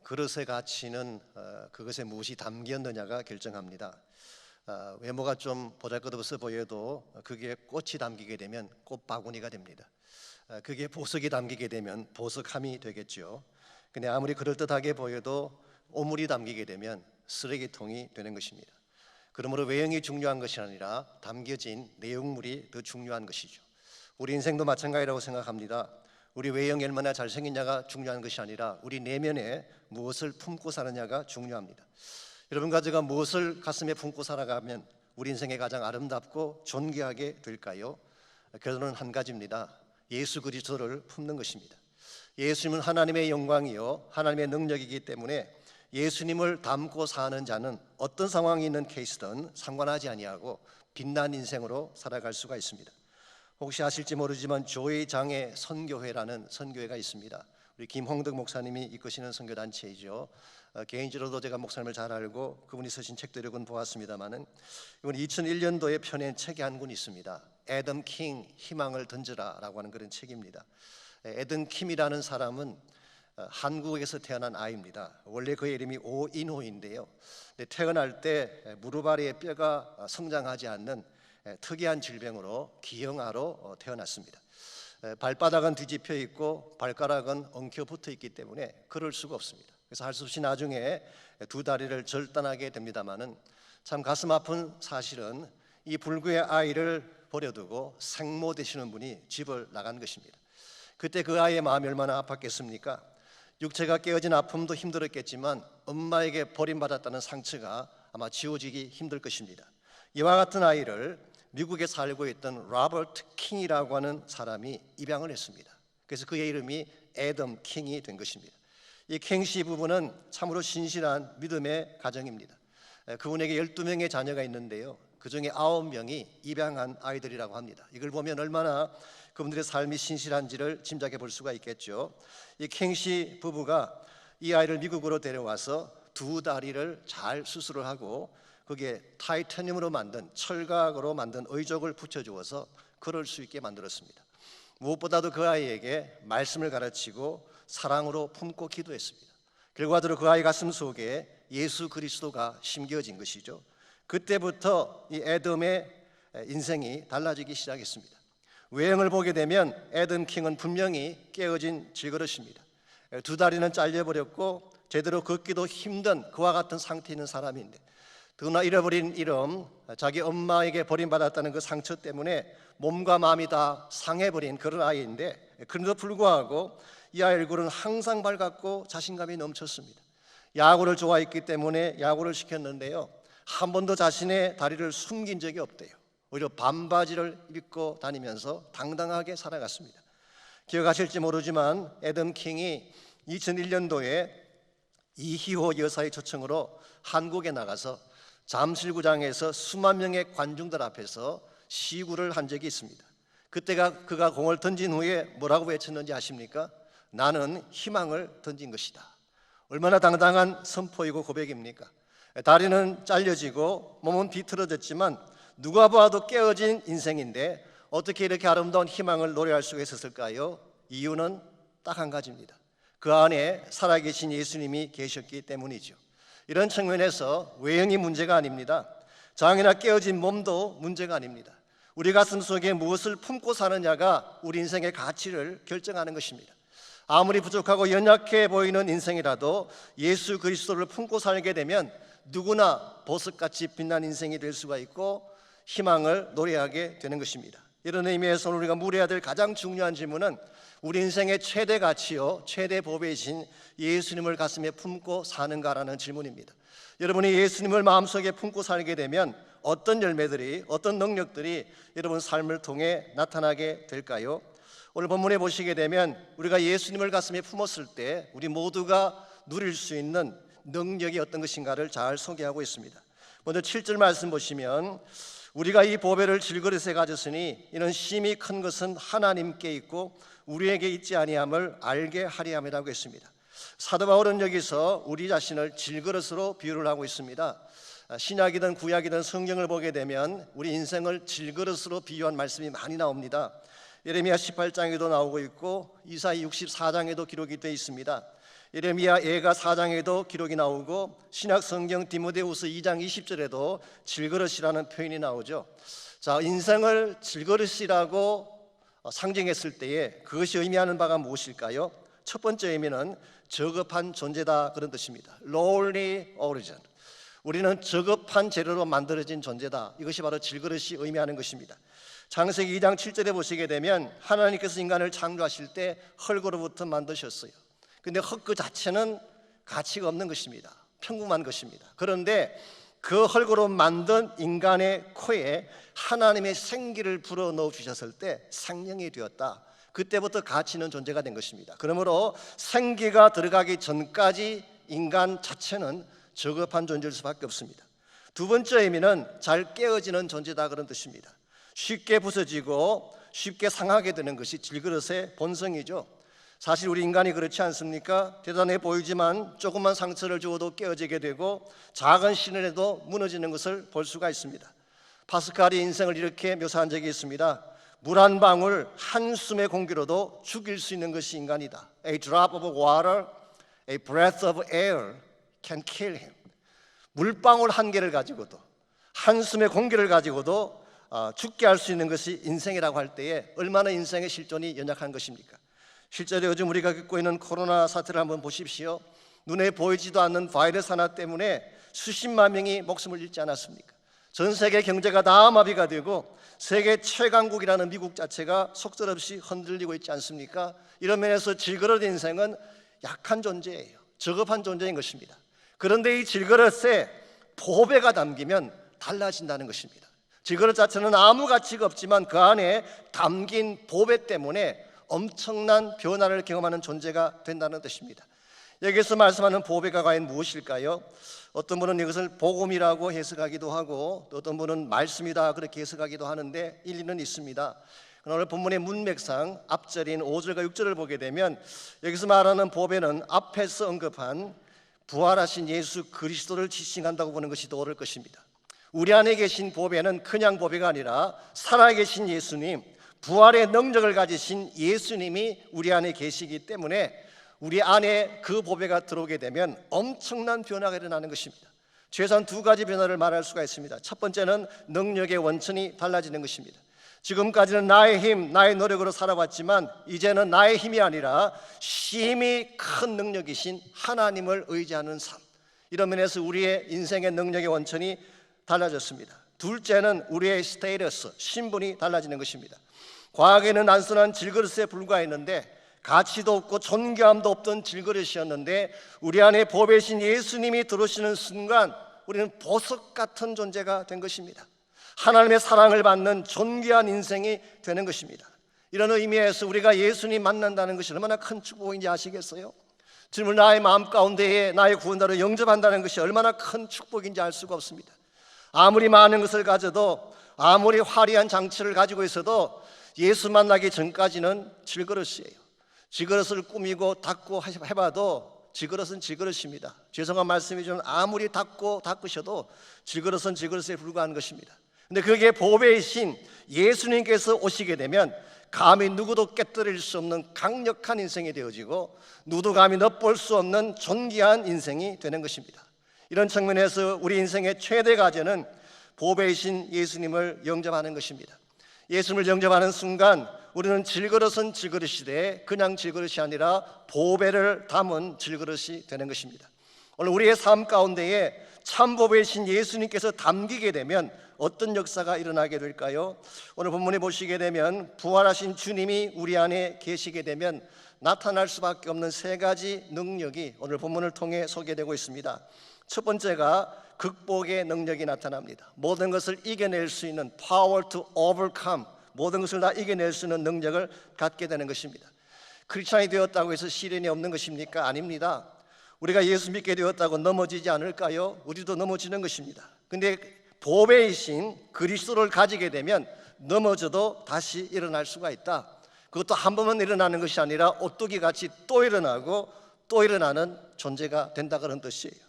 그릇의 가치는 그것에 무엇이 담겼느냐가 결정합니다. 외모가 좀 보잘것없어 보여도 그게 꽃이 담기게 되면 꽃바구니가 됩니다. 그게 보석이 담기게 되면 보석함이 되겠죠. 근데 아무리 그럴듯하게 보여도 오물이 담기게 되면 쓰레기통이 되는 것입니다. 그러므로 외형이 중요한 것이 아니라 담겨진 내용물이 더 중요한 것이죠. 우리 인생도 마찬가지라고 생각합니다. 우리 외형이 얼마나 잘생겼냐가 중요한 것이 아니라 우리 내면에 무엇을 품고 사느냐가 중요합니다. 여러분과 제가 무엇을 가슴에 품고 살아가면 우리 인생에 가장 아름답고 존귀하게 될까요? 결론은 한 가지입니다. 예수 그리스도를 품는 것입니다. 예수님은 하나님의 영광이요 하나님의 능력이기 때문에 예수님을 담고 사는 자는 어떤 상황이 있는 케이스든 상관하지 아니하고 빛난 인생으로 살아갈 수가 있습니다. 혹시 아실지 모르지만 조회장의 선교회라는 선교회가 있습니다. 우리 김홍덕 목사님이 이끄시는 선교단체이죠. 개인적으로도 제가 목사님을 잘 알고 그분이 쓰신 책도 여러 권 보았습니다마는 이번 2001년도에 펴낸 책이 한 권 있습니다. 애덤 킹 희망을 던져라라고 하는 그런 책입니다. 애덤 킴이라는 사람은 한국에서 태어난 아이입니다. 원래 그의 이름이 오인호인데요. 태어날 때 무릎 아래에 뼈가 성장하지 않는 특이한 질병으로 기형아로 태어났습니다. 발바닥은 뒤집혀 있고 발가락은 엉켜 붙어 있기 때문에 걸을 수가 없습니다. 그래서 할 수 없이 나중에 두 다리를 절단하게 됩니다마는 참 가슴 아픈 사실은 이 불구의 아이를 버려두고 생모 되시는 분이 집을 나간 것입니다. 그때 그 아이의 마음이 얼마나 아팠겠습니까? 육체가 깨어진 아픔도 힘들었겠지만 엄마에게 버림받았다는 상처가 아마 지워지기 힘들 것입니다. 이와 같은 아이를 미국에 살고 있던 로버트 킹이라고 하는 사람이 입양을 했습니다. 그래서 그의 이름이 애덤 킹이 된 것입니다. 이 킹씨 부부는 참으로 신실한 믿음의 가정입니다. 그분에게 12명의 자녀가 있는데요, 그 중에 9명이 입양한 아이들이라고 합니다. 이걸 보면 얼마나 그분들의 삶이 신실한지를 짐작해 볼 수가 있겠죠. 이 킹씨 부부가 이 아이를 미국으로 데려와서 두 다리를 잘 수술을 하고 거기에 타이타늄으로 만든 철각으로 만든 의족을 붙여주어서 걸을 수 있게 만들었습니다. 무엇보다도 그 아이에게 말씀을 가르치고 사랑으로 품고 기도했습니다. 결과적으로 그 아이 가슴 속에 예수 그리스도가 심겨진 것이죠. 그때부터 이 애덤의 인생이 달라지기 시작했습니다. 외형을 보게 되면 애덤 킹은 분명히 깨어진 질그릇입니다. 두 다리는 잘려버렸고 제대로 걷기도 힘든 그와 같은 상태에 있는 사람인데, 더구나 잃어버린 이름, 자기 엄마에게 버림받았다는 그 상처 때문에 몸과 마음이 다 상해버린 그런 아이인데, 그런데도 불구하고 이 아이 얼굴은 항상 밝았고 자신감이 넘쳤습니다. 야구를 좋아했기 때문에 야구를 시켰는데요, 한 번도 자신의 다리를 숨긴 적이 없대요. 오히려 반바지를 입고 다니면서 당당하게 살아갔습니다. 기억하실지 모르지만 애덤 킹이 2001년도에 이희호 여사의 초청으로 한국에 나가서 잠실구장에서 수만 명의 관중들 앞에서 시구를 한 적이 있습니다. 그때가 그가 공을 던진 후에 뭐라고 외쳤는지 아십니까? 나는 희망을 던진 것이다. 얼마나 당당한 선포이고 고백입니까? 다리는 잘려지고 몸은 비틀어졌지만 누가 봐도 깨어진 인생인데 어떻게 이렇게 아름다운 희망을 노래할 수가 있었을까요? 이유는 딱 한 가지입니다. 그 안에 살아계신 예수님이 계셨기 때문이죠. 이런 측면에서 외형이 문제가 아닙니다. 장애나 깨어진 몸도 문제가 아닙니다. 우리 가슴 속에 무엇을 품고 사느냐가 우리 인생의 가치를 결정하는 것입니다. 아무리 부족하고 연약해 보이는 인생이라도 예수 그리스도를 품고 살게 되면 누구나 보석같이 빛난 인생이 될 수가 있고 희망을 노래하게 되는 것입니다. 이런 의미에서 우리가 물어야 될 가장 중요한 질문은 우리 인생의 최대 가치요 최대 보배이신 예수님을 가슴에 품고 사는가라는 질문입니다. 여러분이 예수님을 마음속에 품고 살게 되면 어떤 열매들이, 어떤 능력들이 여러분 삶을 통해 나타나게 될까요? 오늘 본문에 보시게 되면 우리가 예수님을 가슴에 품었을 때 우리 모두가 누릴 수 있는 능력이 어떤 것인가를 잘 소개하고 있습니다. 먼저 7절 말씀 보시면 우리가 이 보배를 질그릇에 가졌으니 이는 심히 큰 것은 하나님께 있고 우리에게 있지 아니함을 알게 하리 함이라고 했습니다. 사도 바울은 여기서 우리 자신을 질그릇으로 비유를 하고 있습니다. 신약이든 구약이든 성경을 보게 되면 우리 인생을 질그릇으로 비유한 말씀이 많이 나옵니다. 예레미야 18장에도 나오고 있고 이사야 64장에도 기록이 되어 있습니다. 예레미야 예가 4장에도 기록이 나오고 신약 성경 디모데후서 2장 20절에도 질그릇이라는 표현이 나오죠. 자, 인생을 질그릇이라고 상징했을 때에 그것이 의미하는 바가 무엇일까요? 첫 번째 의미는 저급한 존재다, 그런 뜻입니다. Lowly origin. 우리는 저급한 재료로 만들어진 존재다. 이것이 바로 질그릇이 의미하는 것입니다. 창세기 2장 7절에 보시게 되면 하나님께서 인간을 창조하실 때 흙으로부터 만드셨어요. 근데 흙 그 자체는 가치가 없는 것입니다. 평범한 것입니다. 그런데 그 흙으로 만든 인간의 코에 하나님의 생기를 불어넣어 주셨을 때 생명이 되었다. 그때부터 가치 있는 존재가 된 것입니다. 그러므로 생기가 들어가기 전까지 인간 자체는 저급한 존재일 수밖에 없습니다. 두 번째 의미는 잘 깨어지는 존재다, 그런 뜻입니다. 쉽게 부서지고 쉽게 상하게 되는 것이 질그릇의 본성이죠. 사실 우리 인간이 그렇지 않습니까? 대단해 보이지만 조금만 상처를 주어도 깨어지게 되고 작은 신을해도 무너지는 것을 볼 수가 있습니다. 파스칼이 인생을 이렇게 묘사한 적이 있습니다. 물 한 방울 한숨의 공기로도 죽일 수 있는 것이 인간이다. A drop of water, a breath of air can kill him. 물방울 한 개를 가지고도, 한숨의 공기를 가지고도 죽게 할 수 있는 것이 인생이라고 할 때에 얼마나 인생의 실존이 연약한 것입니까? 실제로 요즘 우리가 겪고 있는 코로나 사태를 한번 보십시오. 눈에 보이지도 않는 바이러스 하나 때문에 수십만 명이 목숨을 잃지 않았습니까? 전 세계 경제가 다 마비가 되고 세계 최강국이라는 미국 자체가 속절없이 흔들리고 있지 않습니까? 이런 면에서 질그릇 인생은 약한 존재예요. 저급한 존재인 것입니다. 그런데 이 질그릇에 보배가 담기면 달라진다는 것입니다. 질그릇 자체는 아무 가치가 없지만 그 안에 담긴 보배 때문에 엄청난 변화를 경험하는 존재가 된다는 뜻입니다. 여기서 말씀하는 보배가 과연 무엇일까요? 어떤 분은 이것을 복음이라고 해석하기도 하고 또 어떤 분은 말씀이다 그렇게 해석하기도 하는데 일리는 있습니다. 오늘 본문의 문맥상 앞절인 5절과 6절을 보게 되면 여기서 말하는 보배는 앞에서 언급한 부활하신 예수 그리스도를 지칭한다고 보는 것이 더 옳을 것입니다. 우리 안에 계신 보배는 그냥 보배가 아니라 살아계신 예수님, 부활의 능력을 가지신 예수님이 우리 안에 계시기 때문에 우리 안에 그 보배가 들어오게 되면 엄청난 변화가 일어나는 것입니다. 최소한 두 가지 변화를 말할 수가 있습니다. 첫 번째는 능력의 원천이 달라지는 것입니다. 지금까지는 나의 힘, 나의 노력으로 살아왔지만 이제는 나의 힘이 아니라 심히 큰 능력이신 하나님을 의지하는 삶, 이런 면에서 우리의 인생의 능력의 원천이 달라졌습니다. 둘째는 우리의 스테이터스, 신분이 달라지는 것입니다. 과거에는 단순한 질그릇에 불과했는데 가치도 없고 존귀함도 없던 질그릇이었는데 우리 안에 보배신 예수님이 들어오시는 순간 우리는 보석 같은 존재가 된 것입니다. 하나님의 사랑을 받는 존귀한 인생이 되는 것입니다. 이런 의미에서 우리가 예수님 만난다는 것이 얼마나 큰 축복인지 아시겠어요? 주님을 나의 마음 가운데에 나의 구원자로 영접한다는 것이 얼마나 큰 축복인지 알 수가 없습니다. 아무리 많은 것을 가져도, 아무리 화려한 장치를 가지고 있어도 예수 만나기 전까지는 질그릇이에요. 질그릇을 꾸미고 닦고 해봐도 질그릇은 질그릇입니다. 죄송한 말씀이지만 아무리 닦으셔도 질그릇은 질그릇에 불과한 것입니다. 근데 그게 보배이신 예수님께서 오시게 되면 감히 누구도 깨뜨릴 수 없는 강력한 인생이 되어지고 누구도 감히 엿볼 수 없는 존귀한 인생이 되는 것입니다. 이런 측면에서 우리 인생의 최대 과제는 보배이신 예수님을 영접하는 것입니다. 예수님을 영접하는 순간 우리는 질그릇은 질그릇이되 그냥 질그릇이 아니라 보배를 담은 질그릇이 되는 것입니다. 오늘 우리의 삶 가운데에 참 보배이신 예수님께서 담기게 되면 어떤 역사가 일어나게 될까요? 오늘 본문에 보시게 되면 부활하신 주님이 우리 안에 계시게 되면 나타날 수밖에 없는 세 가지 능력이 오늘 본문을 통해 소개되고 있습니다. 첫 번째가 극복의 능력이 나타납니다. 모든 것을 이겨낼 수 있는 power to overcome, 모든 것을 다 이겨낼 수 있는 능력을 갖게 되는 것입니다. 크리스찬이 되었다고 해서 시련이 없는 것입니까? 아닙니다. 우리가 예수 믿게 되었다고 넘어지지 않을까요? 우리도 넘어지는 것입니다. 근데 보배이신 그리스도를 가지게 되면 넘어져도 다시 일어날 수가 있다. 그것도 한 번만 일어나는 것이 아니라 오뚜기 같이 또 일어나고 또 일어나는 존재가 된다 그런 뜻이에요.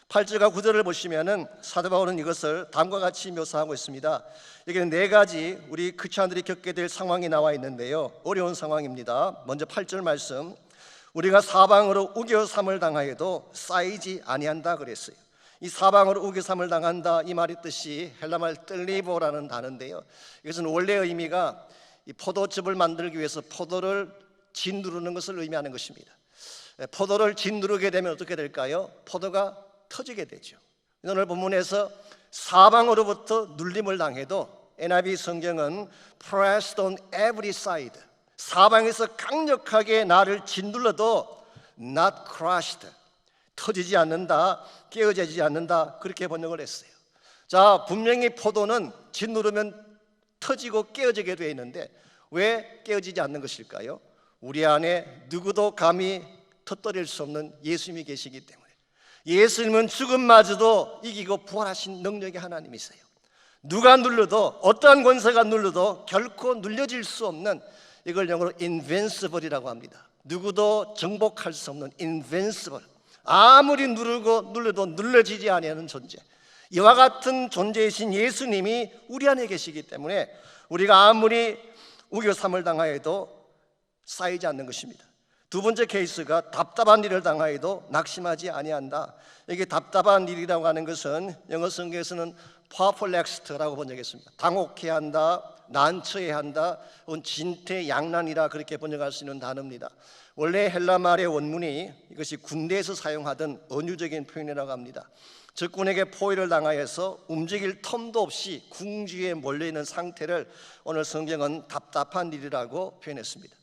8절과 9절을 보시면은 사도 바울은 이것을 다음과 같이 묘사하고 있습니다. 여기는 네 가지 우리 크리스찬들이 겪게 될 상황이 나와 있는데요, 어려운 상황입니다. 먼저 8절 말씀, 우리가 사방으로 우겨삼을 당하여도 쌓이지 아니한다 그랬어요. 이 사방으로 우겨삼을 당한다, 이 말의 뜻이 헬라말 뜰리보라는 단어인데요, 이것은 원래 의미가 이 포도즙을 만들기 위해서 포도를 짓누르는 것을 의미하는 것입니다. 포도를 짓누르게 되면 어떻게 될까요? 포도가 터지게 되죠. 오늘 본문에서 사방으로부터 눌림을 당해도 NIV 성경은 pressed on every side, 사방에서 강력하게 나를 짓눌러도 not crushed, 터지지 않는다, 깨어지지 않는다, 그렇게 번역을 했어요. 자, 분명히 포도는 짓누르면 터지고 깨어지게 되어 있는데 왜 깨어지지 않는 것일까요? 우리 안에 누구도 감히 터뜨릴 수 없는 예수님이 계시기 때문에. 예수님은 죽음마저도 이기고 부활하신 능력의 하나님이세요. 누가 눌러도, 어떠한 권세가 눌러도 결코 눌려질 수 없는, 이걸 영어로 invincible이라고 합니다. 누구도 정복할 수 없는 invincible, 아무리 누르고 눌러도 눌러지지 아니하는 존재, 이와 같은 존재이신 예수님이 우리 안에 계시기 때문에 우리가 아무리 우겨삼을 당하여도 쌓이지 않는 것입니다. 두 번째 케이스가 답답한 일을 당하여도 낙심하지 아니한다. 이게 답답한 일이라고 하는 것은 영어 성경에서는 perplexed라고 번역했습니다. 당혹해야 한다, 난처해야 한다, 진퇴양난이라 그렇게 번역할 수 있는 단어입니다. 원래 헬라 말의 원문이 이것이 군대에서 사용하던 언유적인 표현이라고 합니다. 적군에게 포위를 당하여서 움직일 텀도 없이 궁지에 몰려있는 상태를 오늘 성경은 답답한 일이라고 표현했습니다.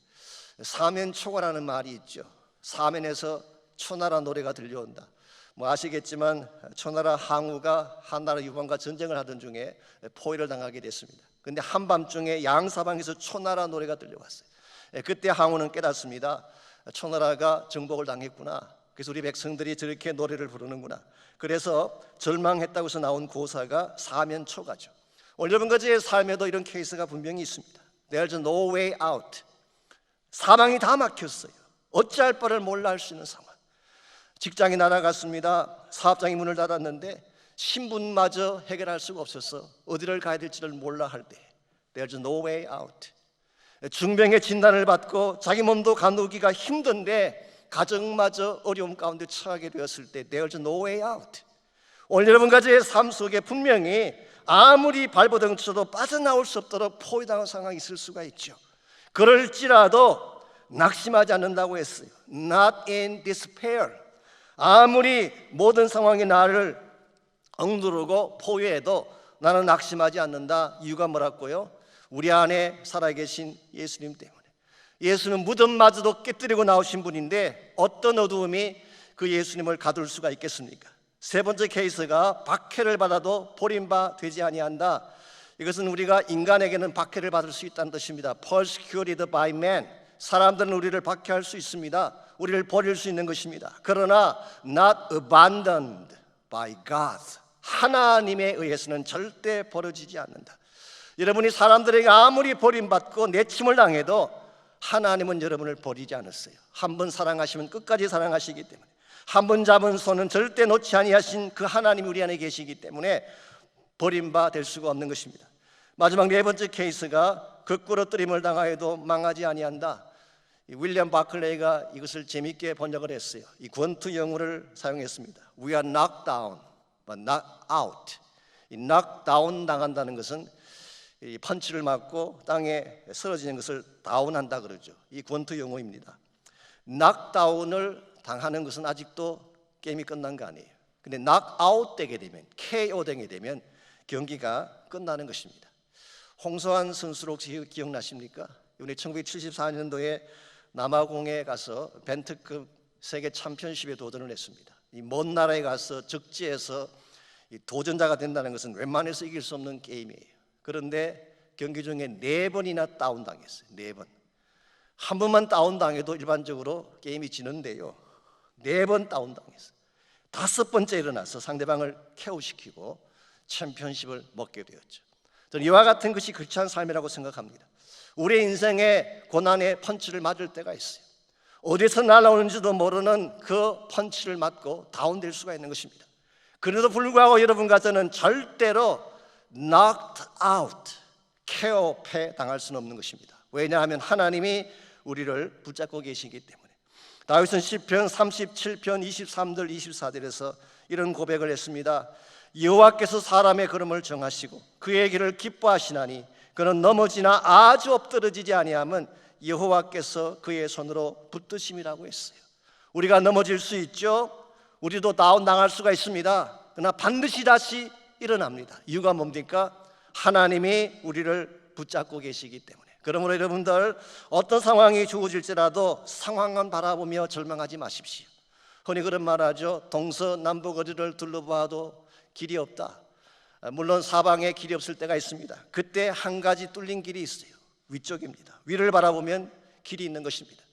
사면초가라는 말이 있죠. 사면에서 초나라 노래가 들려온다. 뭐 아시겠지만 초나라 항우가 한나라 유방과 전쟁을 하던 중에 포위를 당하게 됐습니다. 그런데 한밤중에 양사방에서 초나라 노래가 들려왔어요. 그때 항우는 깨닫습니다. 초나라가 정복을 당했구나. 그래서 우리 백성들이 저렇게 노래를 부르는구나. 그래서 절망했다고 해서 나온 고사가 사면초가죠. 오늘 여러분까지의 삶에도 이런 케이스가 분명히 있습니다. There's no way out. 사방이 다 막혔어요. 어찌할 바를 몰라 할 수 있는 상황. 직장이 날아갔습니다. 사업장이 문을 닫았는데 신분마저 해결할 수가 없어서 어디를 가야 될지를 몰라 할 때 There's no way out. 중병의 진단을 받고 자기 몸도 가누기가 힘든데 가정마저 어려움 가운데 처하게 되었을 때 There's no way out. 오늘 여러분까지의 삶 속에 분명히 아무리 발버둥 쳐도 빠져나올 수 없도록 포위당한 상황이 있을 수가 있죠. 그럴지라도 낙심하지 않는다고 했어요. Not in despair. 아무리 모든 상황이 나를 억누르고 포위해도 나는 낙심하지 않는다. 이유가 뭐라고요? 우리 안에 살아계신 예수님 때문에. 예수는 무덤마저도 깨뜨리고 나오신 분인데 어떤 어두움이 그 예수님을 가둘 수가 있겠습니까? 세 번째 케이스가 박해를 받아도 버림받지 아니한다. 이것은 우리가 인간에게는 박해를 받을 수 있다는 뜻입니다. Persecuted by man. 사람들은 우리를 박해할 수 있습니다. 우리를 버릴 수 있는 것입니다. 그러나 not abandoned by God. 하나님에 의해서는 절대 버려지지 않는다. 여러분이 사람들에게 아무리 버림받고 내침을 당해도 하나님은 여러분을 버리지 않았어요. 한 번 사랑하시면 끝까지 사랑하시기 때문에, 한 번 잡은 손은 절대 놓지 아니하신 그 하나님이 우리 안에 계시기 때문에 버림바 될 수가 없는 것입니다. 마지막 네 번째 케이스가 거꾸로뜨림을 당하여도 망하지 아니한다. 윌리엄 바클레이가 이것을 재미있게 번역을 했어요. 이 권투 용어를 사용했습니다. We are knocked down, but not out. 이 knock down 당한다는 것은 이 펀치를 맞고 땅에 쓰러지는 것을 다운한다 그러죠. 이 권투 용어입니다. knockdown을 당하는 것은 아직도 게임이 끝난 거 아니에요. 근데 knock-out 되게 되면, KO 되게 되면 경기가 끝나는 것입니다. 홍서환 선수를 혹시 기억나십니까? 이번에 1974년도에 남아공에 가서 벤트급 세계 챔피언십에 도전을 했습니다. 이 먼 나라에 가서 적지에서 이 도전자가 된다는 것은 웬만해서 이길 수 없는 게임이에요. 그런데 경기 중에 4번이나 다운당했어요. 4번. 한 번만 다운당해도 일반적으로 게임이 지는데요, 4번 다운당했어요. 5번째 일어나서 상대방을 KO시키고 챔피언십을 먹게 되었죠. 저는 이와 같은 것이 크리스찬 삶이라고 생각합니다. 우리의 인생에 고난의 펀치를 맞을 때가 있어요. 어디서 날아오는지도 모르는 그 펀치를 맞고 다운될 수가 있는 것입니다. 그래도 불구하고 여러분과 저는 절대로 knocked out, KO패 당할 수는 없는 것입니다. 왜냐하면 하나님이 우리를 붙잡고 계시기 때문에. 다윗은 시편 37편 23절 24절에서 이런 고백을 했습니다. 여호와께서 사람의 걸음을 정하시고 그의 길을 기뻐하시나니 그는 넘어지나 아주 엎드러지지 아니함은 여호와께서 그의 손으로 붙드심이라고 했어요. 우리가 넘어질 수 있죠. 우리도 다운당할 수가 있습니다. 그러나 반드시 다시 일어납니다. 이유가 뭡니까? 하나님이 우리를 붙잡고 계시기 때문에. 그러므로 여러분들 어떤 상황이 주어질지라도 상황만 바라보며 절망하지 마십시오. 흔히 그런 말 하죠. 동서남북어디를 둘러봐도 길이 없다. 물론 사방에 길이 없을 때가 있습니다. 그때 한 가지 뚫린 길이 있어요. 위쪽입니다. 위를 바라보면 길이 있는 것입니다.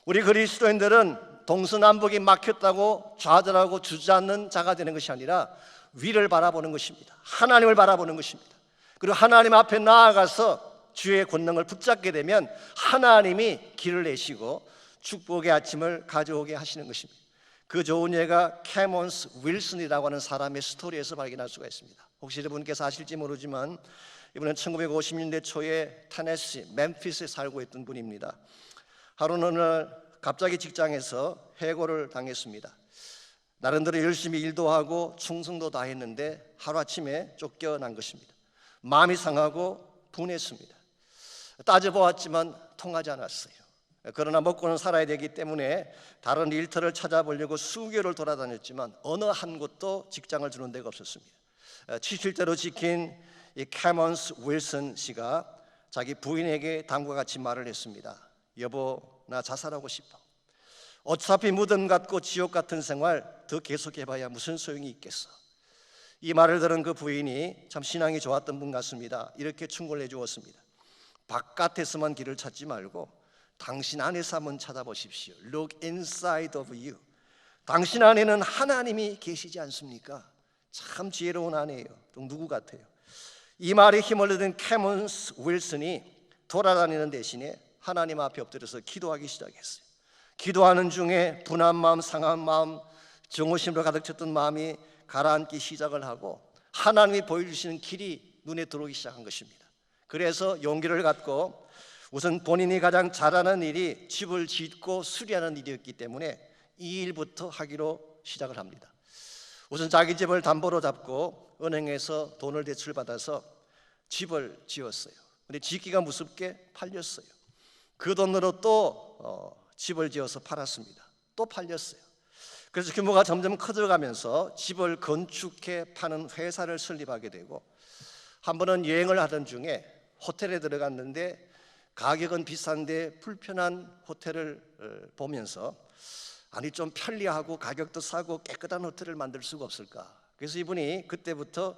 우리 그리스도인들은 동서남북이 막혔다고 좌절하고 주저앉는 자가 되는 것이 아니라 위를 바라보는 것입니다. 하나님을 바라보는 것입니다. 그리고 하나님 앞에 나아가서 주의 권능을 붙잡게 되면 하나님이 길을 내시고 축복의 아침을 가져오게 하시는 것입니다. 그 좋은 예가 캐먼스 윌슨이라고 하는 사람의 스토리에서 발견할 수가 있습니다. 혹시 여러분께서 아실지 모르지만 이분은 1950년대 초에 테네시 멤피스에 살고 있던 분입니다. 하루는 어느 날 갑자기 직장에서 해고를 당했습니다. 나름대로 열심히 일도 하고 충성도 다 했는데 하루아침에 쫓겨난 것입니다. 마음이 상하고 분했습니다. 따져보았지만 통하지 않았어요. 그러나 먹고는 살아야 되기 때문에 다른 일터를 찾아보려고 수개월을 돌아다녔지만 어느 한 곳도 직장을 주는 데가 없었습니다. 70대로 지킨 이 캐먼스 윌슨 씨가 자기 부인에게 다음과 같이 말을 했습니다. 여보, 나 자살하고 싶어. 어차피 무덤 같고 지옥 같은 생활 더 계속해봐야 무슨 소용이 있겠어. 이 말을 들은 그 부인이 참 신앙이 좋았던 분 같습니다. 이렇게 충고를 해주었습니다. 바깥에서만 길을 찾지 말고 당신 안에서 한번 찾아보십시오. Look inside of you. 당신 안에는 하나님이 계시지 않습니까? 참 지혜로운 아내예요. 누구 같아요? 이 말에 힘을 얻은 캐먼스 윌슨이 돌아다니는 대신에 하나님 앞에 엎드려서 기도하기 시작했어요. 기도하는 중에 분한 마음, 상한 마음, 정오심으로 가득 찼던 마음이 가라앉기 시작을 하고 하나님이 보여주시는 길이 눈에 들어오기 시작한 것입니다. 그래서 용기를 갖고 우선 본인이 가장 잘하는 일이 집을 짓고 수리하는 일이었기 때문에 이 일부터 하기로 시작을 합니다. 우선 자기 집을 담보로 잡고 은행에서 돈을 대출받아서 집을 지었어요. 근데 짓기가 무섭게 팔렸어요. 그 돈으로 또 집을 지어서 팔았습니다. 또 팔렸어요. 그래서 규모가 점점 커져가면서 집을 건축해 파는 회사를 설립하게 되고 한 번은 여행을 하던 중에 호텔에 들어갔는데 가격은 비싼데 불편한 호텔을 보면서 아니 좀 편리하고 가격도 싸고 깨끗한 호텔을 만들 수가 없을까. 그래서 이분이 그때부터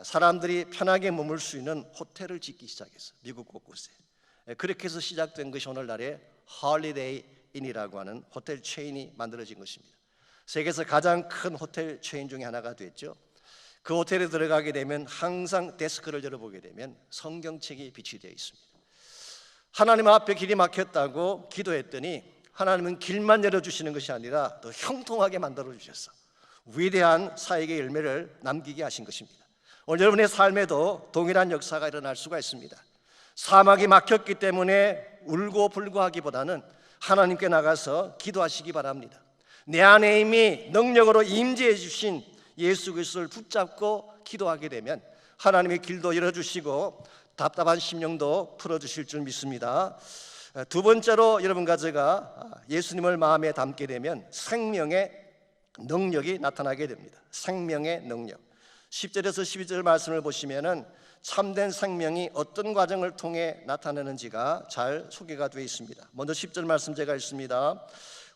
사람들이 편하게 머물 수 있는 호텔을 짓기 시작했어요. 미국 곳곳에. 그렇게 해서 시작된 것이 오늘날의 홀리데이 인이라고 하는 호텔 체인이 만들어진 것입니다. 세계에서 가장 큰 호텔 체인 중에 하나가 됐죠. 그 호텔에 들어가게 되면 항상 데스크를 열어보게 되면 성경책이 비치되어 있습니다. 하나님 앞에 길이 막혔다고 기도했더니 하나님은 길만 열어주시는 것이 아니라 더 형통하게 만들어주셔서 위대한 사역의 열매를 남기게 하신 것입니다. 오늘 여러분의 삶에도 동일한 역사가 일어날 수가 있습니다. 사막이 막혔기 때문에 울고 불고하기보다는 하나님께 나가서 기도하시기 바랍니다. 내 안에 이미 능력으로 임재해 주신 예수 그리스도를 붙잡고 기도하게 되면 하나님의 길도 열어주시고 답답한 심령도 풀어주실 줄 믿습니다. 두 번째로 여러분과 제가 예수님을 마음에 담게 되면 생명의 능력이 나타나게 됩니다. 생명의 능력. 10절에서 12절 말씀을 보시면은 참된 생명이 어떤 과정을 통해 나타나는지가 잘 소개가 되어 있습니다. 먼저 10절 말씀 제가 읽습니다.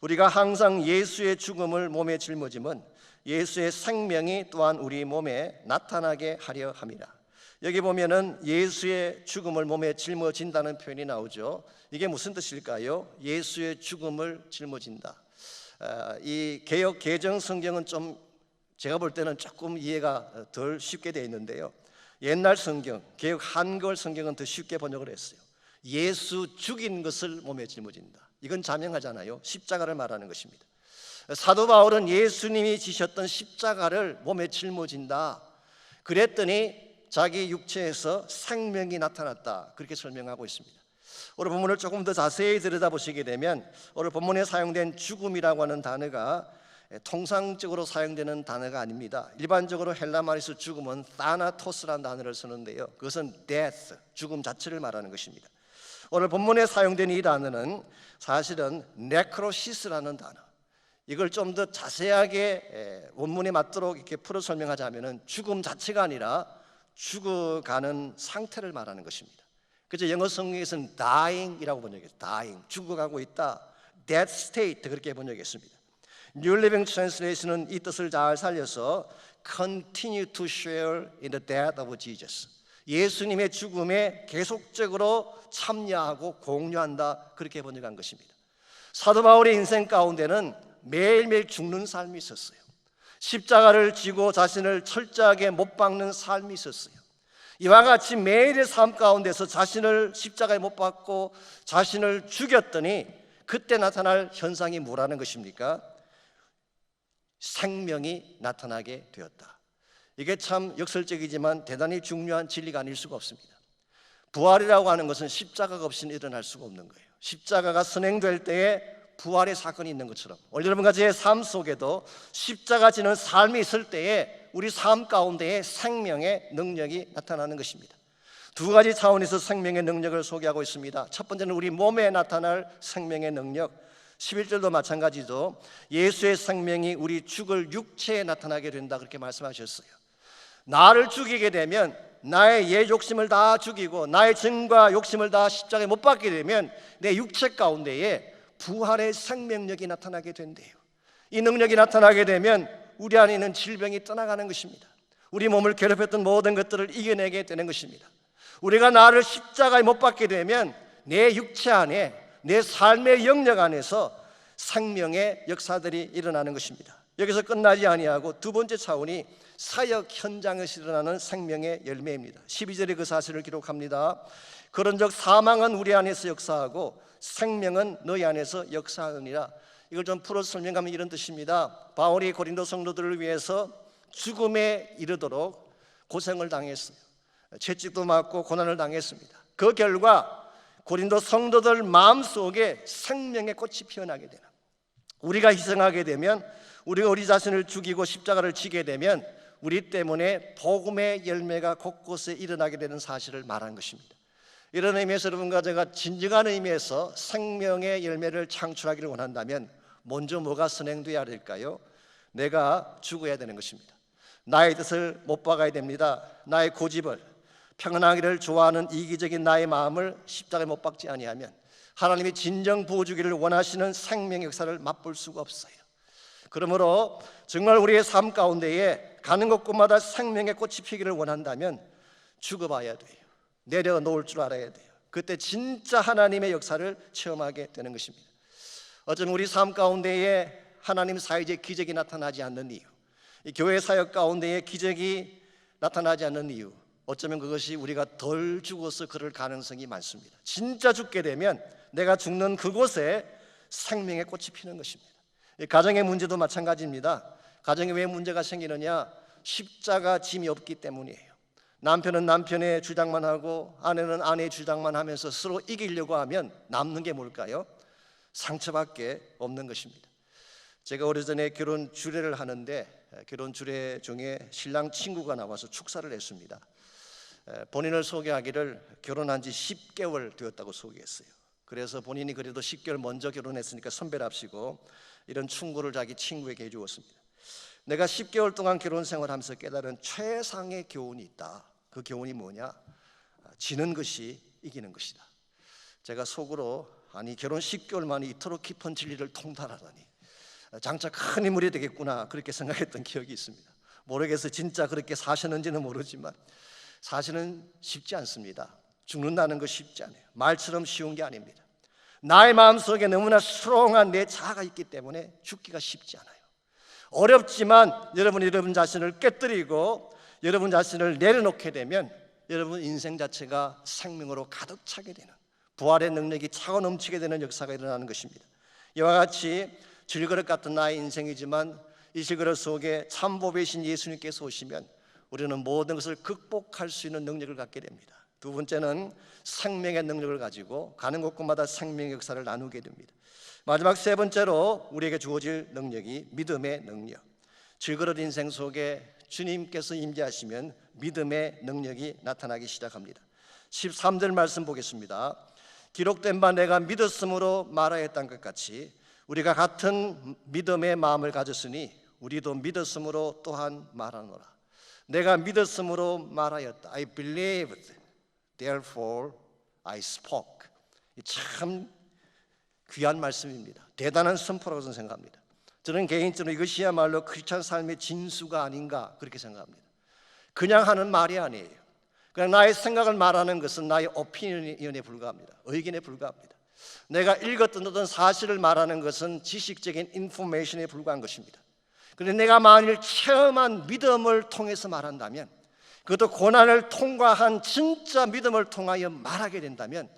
우리가 항상 예수의 죽음을 몸에 짊어짐은 예수의 생명이 또한 우리 몸에 나타나게 하려 함이라. 여기 보면은 예수의 죽음을 몸에 짊어진다는 표현이 나오죠. 이게 무슨 뜻일까요? 예수의 죽음을 짊어진다. 이 개역 개정 성경은 좀 제가 볼 때는 조금 이해가 덜 쉽게 되어 있는데요. 옛날 성경, 개역 한글 성경은 더 쉽게 번역을 했어요. 예수 죽인 것을 몸에 짊어진다. 이건 자명하잖아요. 십자가를 말하는 것입니다. 사도 바울은 예수님이 지셨던 십자가를 몸에 짊어진다. 그랬더니 자기 육체에서 생명이 나타났다. 그렇게 설명하고 있습니다. 오늘 본문을 조금 더 자세히 들여다보시게 되면 오늘 본문에 사용된 죽음이라고 하는 단어가 통상적으로 사용되는 단어가 아닙니다. 일반적으로 헬라 말에서 죽음은 타나토스라는 단어를 쓰는데요, 그것은 death, 죽음 자체를 말하는 것입니다. 오늘 본문에 사용된 이 단어는 사실은 네크로시스라는 단어, 이걸 좀 더 자세하게 원문에 맞도록 이렇게 풀어 설명하자면은 죽음 자체가 아니라 죽어가는 상태를 말하는 것입니다. 그래서 영어 성경에서는 dying이라고 번역해요. dying, 죽어가고 있다. death state, 그렇게 번역했습니다. New Living Translation은 이 뜻을 잘 살려서 continue to share in the death of Jesus, 예수님의 죽음에 계속적으로 참여하고 공유한다, 그렇게 번역한 것입니다. 사도 바울의 인생 가운데는 매일매일 죽는 삶이 있었어요. 십자가를 지고 자신을 철저하게 못 박는 삶이 있었어요. 이와 같이 매일의 삶 가운데서 자신을 십자가에 못 박고 자신을 죽였더니 그때 나타날 현상이 뭐라는 것입니까? 생명이 나타나게 되었다. 이게 참 역설적이지만 대단히 중요한 진리가 아닐 수가 없습니다. 부활이라고 하는 것은 십자가가 없이는 일어날 수가 없는 거예요. 십자가가 선행될 때에 부활의 사건이 있는 것처럼 오늘 여러분과 제 삶 속에도 십자가 지는 삶이 있을 때에 우리 삶 가운데에 생명의 능력이 나타나는 것입니다. 두 가지 차원에서 생명의 능력을 소개하고 있습니다. 첫 번째는 우리 몸에 나타날 생명의 능력, 11절도 마찬가지죠. 예수의 생명이 우리 죽을 육체에 나타나게 된다, 그렇게 말씀하셨어요. 나를 죽이게 되면, 나의 옛 욕심을 다 죽이고 나의 증과 욕심을 다 십자가에 못 박게 되면 내 육체 가운데에 부활의 생명력이 나타나게 된대요. 이 능력이 나타나게 되면 우리 안에 있는 질병이 떠나가는 것입니다. 우리 몸을 괴롭혔던 모든 것들을 이겨내게 되는 것입니다. 우리가 나를 십자가에 못 박게 되면 내 육체 안에, 내 삶의 영역 안에서 생명의 역사들이 일어나는 것입니다. 여기서 끝나지 아니하고 두 번째 차원이 사역 현장에서 일어나는 생명의 열매입니다. 12절에 그 사실을 기록합니다. 그런즉 사망은 우리 안에서 역사하고 생명은 너희 안에서 역사하느니라. 이걸 좀 풀어 설명하면 이런 뜻입니다. 바울이 고린도 성도들을 위해서 죽음에 이르도록 고생을 당했어요. 채찍도 맞고 고난을 당했습니다. 그 결과 고린도 성도들 마음속에 생명의 꽃이 피어나게 되는, 우리가 희생하게 되면, 우리가 우리 자신을 죽이고 십자가를 지게 되면 우리 때문에 복음의 열매가 곳곳에 일어나게 되는 사실을 말하는 것입니다. 이런 의미에서 여러분과 제가 진정한 의미에서 생명의 열매를 창출하기를 원한다면 먼저 뭐가 선행되어야 될까요? 내가 죽어야 되는 것입니다. 나의 뜻을 못 박아야 됩니다. 나의 고집을, 평안하기를 좋아하는 이기적인 나의 마음을 십자가에 못 박지 아니하면 하나님이 진정 부어주기를 원하시는 생명의 역사를 맛볼 수가 없어요. 그러므로 정말 우리의 삶 가운데에 가는 곳곳마다 생명의 꽃이 피기를 원한다면 죽어봐야 돼요. 내려놓을 줄 알아야 돼요. 그때 진짜 하나님의 역사를 체험하게 되는 것입니다. 어쩌면 우리 삶 가운데에 하나님 사이에 기적이 나타나지 않는 이유, 이 교회 사역 가운데에 기적이 나타나지 않는 이유, 어쩌면 그것이 우리가 덜 죽어서 그럴 가능성이 많습니다. 진짜 죽게 되면 내가 죽는 그곳에 생명의 꽃이 피는 것입니다. 가정의 문제도 마찬가지입니다. 가정에 왜 문제가 생기느냐? 십자가 짐이 없기 때문이에요. 남편은 남편의 주장만 하고 아내는 아내의 주장만 하면서 서로 이기려고 하면 남는 게 뭘까요? 상처밖에 없는 것입니다. 제가 오래전에 결혼 주례를 하는데 결혼 주례 중에 신랑 친구가 나와서 축사를 했습니다. 본인을 소개하기를 결혼한 지 10개월 되었다고 소개했어요. 그래서 본인이 그래도 10개월 먼저 결혼했으니까 선배랍시고 이런 충고를 자기 친구에게 해주었습니다. 내가 10개월 동안 결혼 생활하면서 깨달은 최상의 교훈이 있다. 그 교훈이 뭐냐? 지는 것이 이기는 것이다. 제가 속으로 아니 결혼 10개월 만에 이토록 깊은 진리를 통달하다니 장차 큰 인물이 되겠구나 그렇게 생각했던 기억이 있습니다. 모르겠어요. 진짜 그렇게 사셨는지는 모르지만 사실은 쉽지 않습니다. 죽는다는 거 쉽지 않아요. 말처럼 쉬운 게 아닙니다. 나의 마음속에 너무나 수렁한 내 자아가 있기 때문에 죽기가 쉽지 않아요. 어렵지만 여러분 자신을 깨뜨리고 여러분 자신을 내려놓게 되면 여러분 인생 자체가 생명으로 가득 차게 되는, 부활의 능력이 차고 넘치게 되는 역사가 일어나는 것입니다. 이와 같이 질그릇 같은 나의 인생이지만 이 질그릇 속에 참보배신 예수님께서 오시면 우리는 모든 것을 극복할 수 있는 능력을 갖게 됩니다. 두 번째는 생명의 능력을 가지고 가는 곳곳마다 생명의 역사를 나누게 됩니다. 마지막 세 번째로 우리에게 주어질 능력이 믿음의 능력. 질그릇 인생 속에 주님께서 임재하시면 믿음의 능력이 나타나기 시작합니다. 13절 말씀 보겠습니다. 기록된 바 내가 믿었으므로 말하였던 것 같이 우리가 같은 믿음의 마음을 가졌으니 우리도 믿었으므로 또한 말하노라. 내가 믿었으므로 말하였다. I believed, therefore I spoke. 참 귀한 말씀입니다. 대단한 선포라고 저는 생각합니다. 저는 개인적으로 이것이야말로 크리스찬 삶의 진수가 아닌가 그렇게 생각합니다. 그냥 하는 말이 아니에요. 그냥 나의 생각을 말하는 것은 나의 오피니언에 불과합니다. 의견에 불과합니다. 내가 읽었던 어떤 사실을 말하는 것은 지식적인 인포메이션에 불과한 것입니다. 그런데 내가 만일 체험한 믿음을 통해서 말한다면, 그것도 고난을 통과한 진짜 믿음을 통하여 말하게 된다면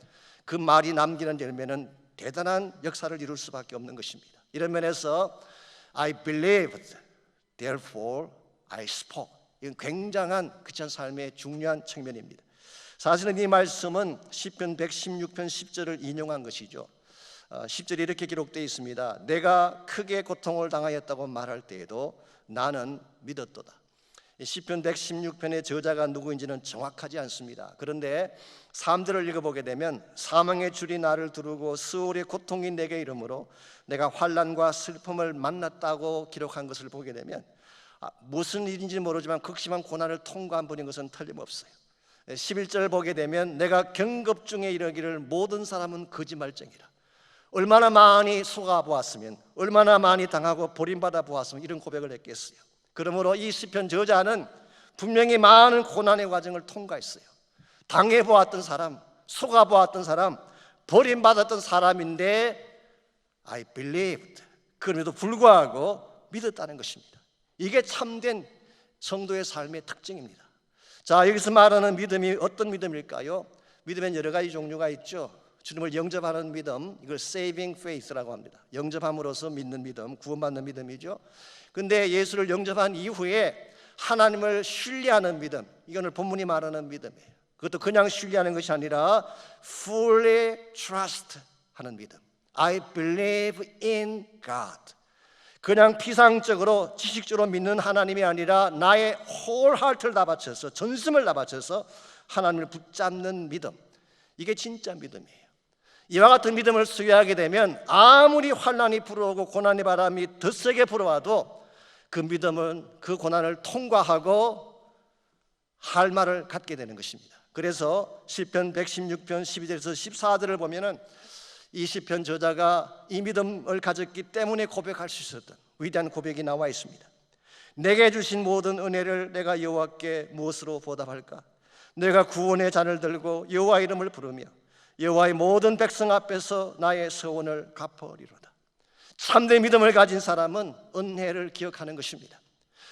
그 말이 남기는 열매는 대단한 역사를 이룰 수밖에 없는 것입니다. 이런 면에서 I believed, therefore I spoke. 이건 굉장한 크리스찬 삶의 중요한 측면입니다. 사실은 이 말씀은 시편 116편 10절을 인용한 것이죠. 10절에 이렇게 기록되어 있습니다. 내가 크게 고통을 당하였다고 말할 때에도 나는 믿었도다. 시편 116편의 저자가 누구인지는 정확하지 않습니다. 그런데 3절을 읽어보게 되면 사망의 줄이 나를 두르고 스올의 고통이 내게 이르므로 내가 환난과 슬픔을 만났다고 기록한 것을 보게 되면 무슨 일인지 모르지만 극심한 고난을 통과한 분인 것은 틀림없어요. 11절 보게 되면 내가 경급 중에 이르기를 모든 사람은 거짓말쟁이라. 얼마나 많이 속아보았으면, 얼마나 많이 당하고 버림받아 보았으면 이런 고백을 했겠어요. 그러므로 이 시편 저자는 분명히 많은 고난의 과정을 통과했어요. 당해보았던 사람, 속아보았던 사람, 버림받았던 사람인데 I believed, 그럼에도 불구하고 믿었다는 것입니다. 이게 참된 성도의 삶의 특징입니다. 자, 여기서 말하는 믿음이 어떤 믿음일까요? 믿음엔 여러 가지 종류가 있죠. 주님을 영접하는 믿음, 이걸 saving faith라고 합니다. 영접함으로써 믿는 믿음, 구원받는 믿음이죠. 근데 예수를 영접한 이후에 하나님을 신뢰하는 믿음, 이거는 본문이 말하는 믿음이에요. 그것도 그냥 신뢰하는 것이 아니라 fully trust 하는 믿음. I believe in God. 그냥 피상적으로 지식적으로 믿는 하나님이 아니라 나의 whole heart를 다 바쳐서, 전심을 다 바쳐서 하나님을 붙잡는 믿음, 이게 진짜 믿음이에요. 이와 같은 믿음을 소유하게 되면 아무리 환난이 불어오고 고난의 바람이 더 세게 불어와도 그 믿음은 그 고난을 통과하고 할 말을 갖게 되는 것입니다. 그래서 시편 116편 12절에서 14절을 보면은 이 시편 저자가 이 믿음을 가졌기 때문에 고백할 수 있었던 위대한 고백이 나와 있습니다. 내게 주신 모든 은혜를 내가 여호와께 무엇으로 보답할까? 내가 구원의 잔을 들고 여호와 이름을 부르며 여호와의 모든 백성 앞에서 나의 서원을 갚으리로다. 참된 믿음을 가진 사람은 은혜를 기억하는 것입니다.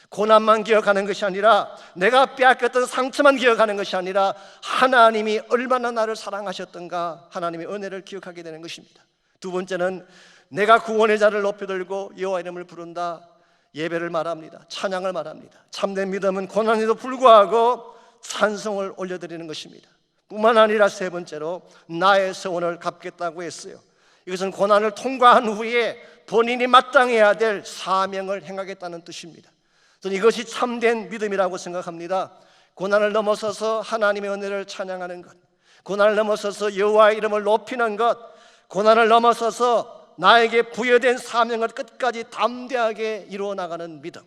고난만 기억하는 것이 아니라, 내가 빼앗겼던 상처만 기억하는 것이 아니라 하나님이 얼마나 나를 사랑하셨던가, 하나님의 은혜를 기억하게 되는 것입니다. 두 번째는 내가 구원의 자를 높여들고 여호와 이름을 부른다. 예배를 말합니다. 찬양을 말합니다. 참된 믿음은 고난에도 불구하고 찬송을 올려드리는 것입니다. 뿐만 아니라 세 번째로 나의 서원을 갚겠다고 했어요. 이것은 고난을 통과한 후에 본인이 마땅해야 될 사명을 행하겠다는 뜻입니다. 저는 이것이 참된 믿음이라고 생각합니다. 고난을 넘어서서 하나님의 은혜를 찬양하는 것, 고난을 넘어서서 여호와의 이름을 높이는 것, 고난을 넘어서서 나에게 부여된 사명을 끝까지 담대하게 이루어 나가는 믿음,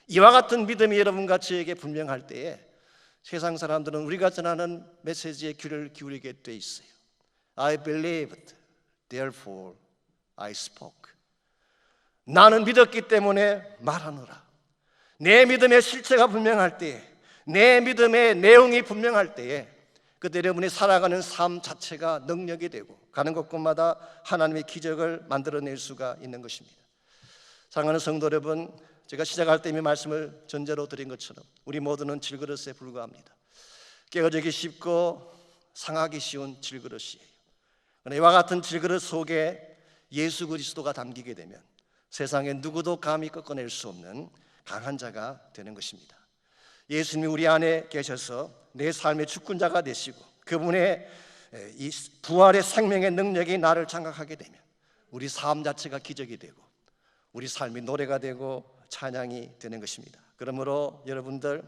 이와 같은 믿음이 여러분과 저에게 분명할 때에 세상 사람들은 우리가 전하는 메시지에 귀를 기울이게 돼 있어요. I believed, therefore I spoke. 나는 믿었기 때문에 말하노라. 내 믿음의 실체가 분명할 때에, 내 믿음의 내용이 분명할 때에 그때 여러분이 살아가는 삶 자체가 능력이 되고 가는 곳곳마다 하나님의 기적을 만들어낼 수가 있는 것입니다. 사랑하는 성도 여러분, 제가 시작할 때 이미 말씀을 전제로 드린 것처럼 우리 모두는 질그릇에 불과합니다. 깨어지기 쉽고 상하기 쉬운 질그릇이에요. 그러나 이와 같은 질그릇 속에 예수 그리스도가 담기게 되면 세상에 누구도 감히 꺾어낼 수 없는 강한 자가 되는 것입니다. 예수님이 우리 안에 계셔서 내 삶의 주권자가 되시고 그분의 이 부활의 생명의 능력이 나를 장악하게 되면 우리 삶 자체가 기적이 되고 우리 삶이 노래가 되고 찬양이 되는 것입니다. 그러므로 여러분들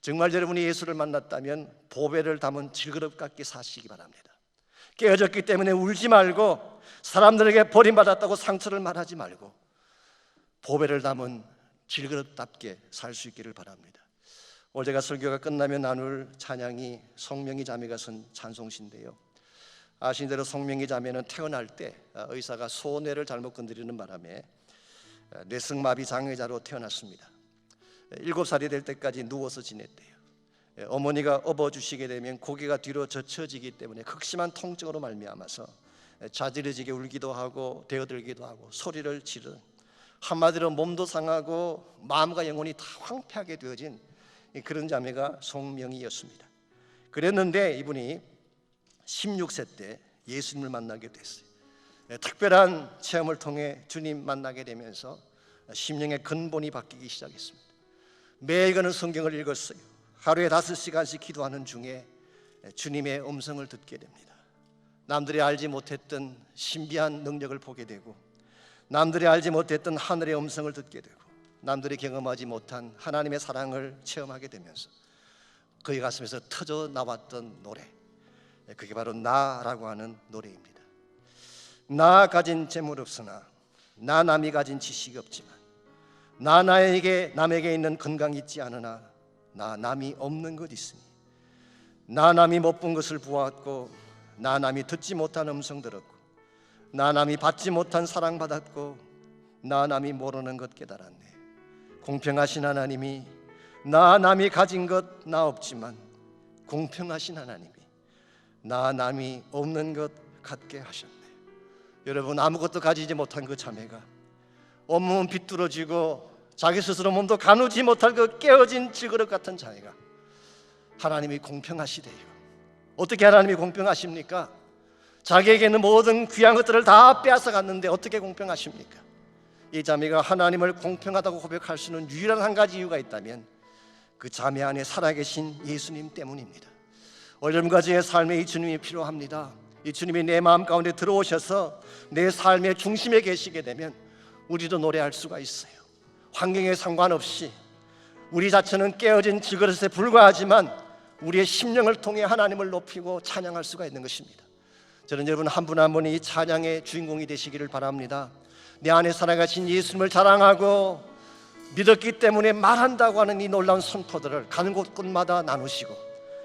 정말 여러분이 예수를 만났다면 보배를 담은 질그릇 같게 사시기 바랍니다. 깨어졌기 때문에 울지 말고 사람들에게 버림받았다고 상처를 말하지 말고 보배를 담은 질그릇답게 살 수 있기를 바랍니다. 오늘 제가 설교가 끝나면 나눌 찬양이 성명이 자매가 쓴 찬송시인데요, 아신 대로 성명이 자매는 태어날 때 의사가 소뇌를 잘못 건드리는 바람에 뇌성마비 장애자로 태어났습니다. 7살이 될 때까지 누워서 지냈대요. 어머니가 업어주시게 되면 고개가 뒤로 젖혀지기 때문에 극심한 통증으로 말미암아서 자지러지게 울기도 하고 대어들기도 하고 소리를 지르는, 한마디로 몸도 상하고 마음과 영혼이 다 황폐하게 되어진 그런 자매가 송명이었습니다. 그랬는데 이분이 16세 때 예수님을 만나게 됐어요. 특별한 체험을 통해 주님 만나게 되면서 심령의 근본이 바뀌기 시작했습니다. 매일 그는 성경을 읽었어요. 하루에 5시간씩 기도하는 중에 주님의 음성을 듣게 됩니다. 남들이 알지 못했던 신비한 능력을 보게 되고 남들이 알지 못했던 하늘의 음성을 듣게 되고 남들이 경험하지 못한 하나님의 사랑을 체험하게 되면서 그의 가슴에서 터져 나왔던 노래, 그게 바로 나라고 하는 노래입니다. 나 가진 재물 없으나 나 남이 가진 지식이 없지만 나 남에게 있는 건강이 있지 않으나 나 남이 없는 것 있으니 나 남이 못 본 것을 보았고 나 남이 듣지 못한 음성 들었고 나 남이 받지 못한 사랑 받았고 나 남이 모르는 것 깨달았네. 공평하신 하나님이 나 남이 가진 것 나 없지만 공평하신 하나님이 나 남이 없는 것 갖게 하셨네. 여러분, 아무것도 가지지 못한 그 자매가 온몸은 비뚤어지고 자기 스스로 몸도 가누지 못할 그 깨어진 질그릇 같은 자매가 하나님이 공평하시대요. 어떻게 하나님이 공평하십니까? 자기에게 있는 모든 귀한 것들을 다 빼앗아 갔는데 어떻게 공평하십니까? 이 자매가 하나님을 공평하다고 고백할 수 있는 유일한 한 가지 이유가 있다면 그 자매 안에 살아계신 예수님 때문입니다. 여러분과 저의 삶에 이 주님이 필요합니다. 이 주님이 내 마음 가운데 들어오셔서 내 삶의 중심에 계시게 되면 우리도 노래할 수가 있어요. 환경에 상관없이 우리 자체는 깨어진 질그릇에 불과하지만 우리의 심령을 통해 하나님을 높이고 찬양할 수가 있는 것입니다. 저는 여러분 한 분 한 분이 이 찬양의 주인공이 되시기를 바랍니다. 내 안에 살아가신 예수님을 자랑하고 믿었기 때문에 말한다고 하는 이 놀라운 선포들을 가는 곳곳마다 나누시고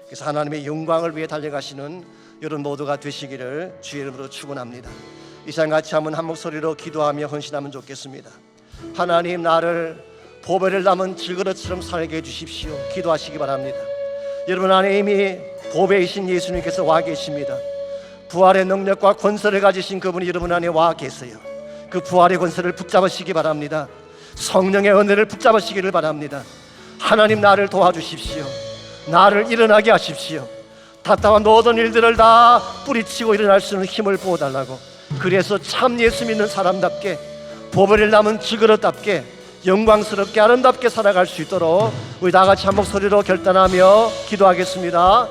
그래서 하나님의 영광을 위해 달려가시는 여러분 모두가 되시기를 주의 이름으로 축원합니다. 이 시간 같이 한번 한 목소리로 기도하며 헌신하면 좋겠습니다. 하나님, 나를 보배를 담은 질그릇처럼 살게 해주십시오. 기도하시기 바랍니다. 여러분 안에 이미 보배이신 예수님께서 와 계십니다. 부활의 능력과 권세를 가지신 그분이 여러분 안에 와 계세요. 그 부활의 권세를 붙잡으시기 바랍니다. 성령의 은혜를 붙잡으시기를 바랍니다. 하나님, 나를 도와주십시오. 나를 일어나게 하십시오. 답답한 모든 일들을 다 뿌리치고 일어날 수 있는 힘을 부어달라고, 그래서 참 예수 믿는 사람답게 보배를 남은 질그릇답게 영광스럽게 아름답게 살아갈 수 있도록 우리 다 같이 한 목소리로 결단하며 기도하겠습니다.